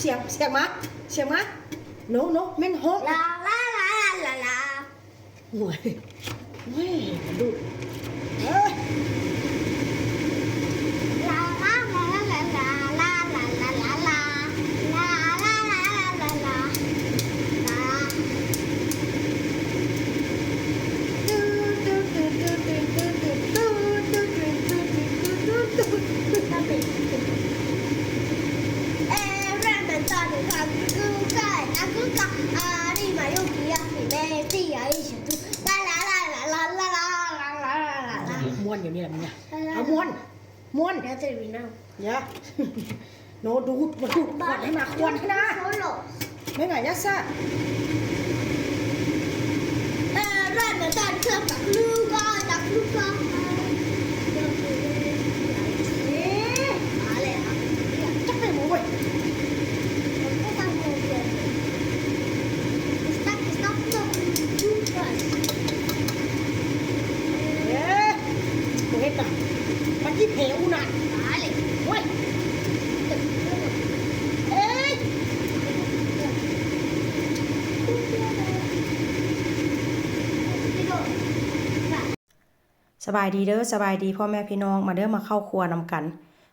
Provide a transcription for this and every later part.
เสียงมาโนแม่นฮอกลาลาลาลาลาห่วยดูลาลาลาลาลาลาลาลาลาลาลาลาลาลาลาลาม้วนอยู่นี่แหละมึงเนี่ยเอาม้วนเดี๋ยวจะมีน้เดี๋ยวโนดูดมาดูดขวดให้มาขวดให้นะไม่ไงยัดซะเริ่มจะตัดเครื่องจากลูกก็จากลูกก็อะไรครับจักไปหมูเว้ยไม่ต้องโกงเลยstop ดูก่อนโอ้ยต่ะมันยี่เพวน่ะอะไรเว้ยเอ้ยสบายดีเด้อสบายดีพ่อแม่พี่น้องมาเด้อมาเข้าครัวนำกัน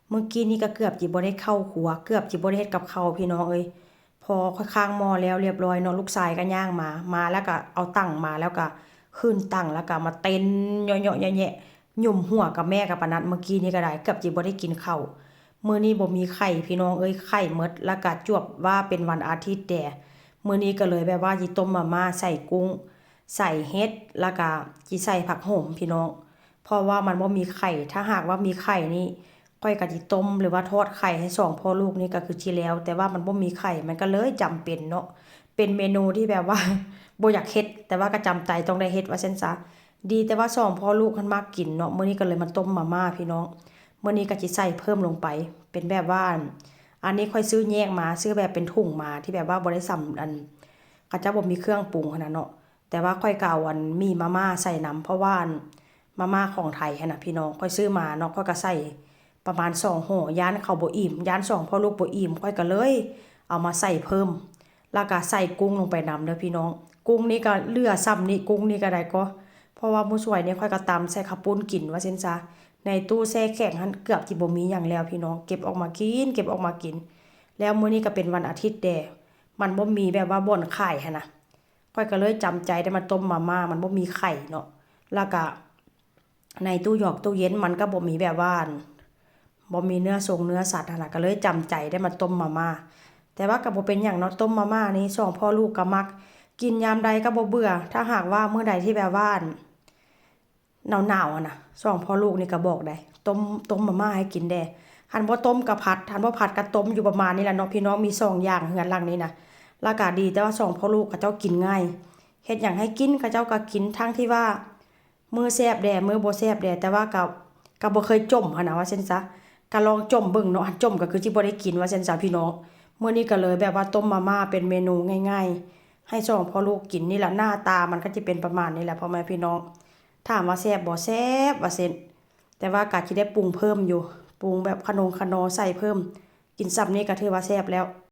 เมื่อกี้นี่ก็เกือบจิบ่ได้เข้าครัวเกือบจิบ่ได้เฮ็ดกับข้าวพี่น้องเอ้ยพอข้างหม้อแล้วเรียบร้อยเนาะลูกชายก็ย่างมาแล้วก็เอาตั้งมาแล้วก็ขึ้นตั้งแล้วก็มาเต้นเยาะๆแยะๆหยุ่มหัวกับแม่กับปานัดเมื่อกี้นี่ก็ได้เกือบจิบ่ได้กินข้าวมื้อนี้บ่มีไข่พี่น้องเอ้ยไข่หมดแล้วก็จวบว่าเป็นวันอาทิตย์แต่มื้อนี้ก็เลยแบบว่าสิต้มมาม่าใส่กุ้งใส่เห็ดแล้วก็สิใส่ผักโหมพี่น้องเพราะว่ามันบ่มีไข่ถ้าหากว่ามีไข่นี่ก้อยก็สิต้มหรือว่าทอดไข่ให้สองพ่อลูกนี่ก็คือสิแล้วแต่ว่ามันบ่มีไข่มันก็เลยจำเป็นเนาะเป็นเมนูที่แบบว่าบ่อยากเฮ็ดแต่ว่าก็จำใจต้องได้เฮ็ดว่าซั่นซะดีแต่ว่าสองพ่อลูกมันมักกินเนาะมื้อนี้ก็เลยมาต้มมาม่าพี่น้องมื้อนี้ก็สิใส่เพิ่มลงไปเป็นแบบว่าอันนี้ค่อยซื้อแยกมาซื้อแบบเป็นถุงมาที่แบบว่าบ่ได้ซ้ำอันก็จะบ่มีเครื่องปรุงขนาดเนาะแต่ว่าค่อยก็เอาอันมีมาม่าใส่น้ำเพราะว่ามาม่าของไทยหั่นน่ะพี่น้องค่อยซื้อมาเนาะค่อยก็ใส่ประมาณ2ห่อย่านเขาบ่อิ่มย่าน2พ่อลูกบ่อิ่มค่อยก็เลยเอามาใส่เพิ่มแล้วก็ใส่กุ้งลงไปนำเด้อพี่น้องกุ้งนี่ก็เหลือซ้ำนี่กุ้งนี่ก็ได้ก็เพราะว่ามื้อสวยนี่ค่อยก็ตำใส่ข้าวปุ้นกินว่าซั่นซะในตู้แช่แข็งหั่นเกือบสิบ่มีหยังแล้วพี่น้องเก็บออกมากินแล้วมื้อนี้ก็เป็นวันอาทิตย์แดมันบ่มีแบบว่าบ่อนขายหั่นน่ะค่อยก็เลยจำใจได้มาต้มมาม่ามันบ่มีไข่เนาะแล้วก็ในตู้หยอกตู้เย็นมันก็บ่มีแบบว่าบ่มีเนื้อสัตว์หั่นน่ะก็เลยจำใจได้มาต้มมาม่าแต่ว่าก็บ่เป็นหยังเนาะต้มมาม่านี่สองพ่อลูกก็มักกินยามใดก็บ่เบื่อถ้าหากว่ามื้อใดที่แบบว่าหนาวๆอ่ะนะสองพ่อลูกนี่ก็บอกได้ต้มมาม่าให้กินแด้หันบ่ต้มก็ผัดหันบ่ผัดก็ต้มอยู่ประมาณนี้แหละเนาะพี่น้องมี2อย่างเฮือนหลังนี้นะราคาดีแต่ว่าสองพ่อลูกเขาเจ้ากินง่ายเฮ็ดหยังให้กินเขาเจ้าก็กินทั้งที่ว่ามื้อแซ่บแด้มื้อบ่แซ่บแด้แต่ว่าก็บ่เคยจมหั่นน่ะว่าซั่นซะก็ลองจมเบิ่งเนาะจมก็คือสิบ่ได้กินว่าซั่นซะพี่น้องมื้อนี้ก็เลยแบบว่าต้มมาม่าเป็นเมนูง่ายๆให้สองพ่อลูกกินนี่แหละหน้าตามันก็สิเป็นประมาณนี้แหละพ่อแม่พี่น้องถามว่าแซ่บบ่แซ่บว่าซั่นแต่ว่าก็สิได้ปรุงเพิ่มอยู่ปรุงแบบขนอใส่เพิ่มกินซ้ำนี่ก็ถือว่าแซ่บแล้ว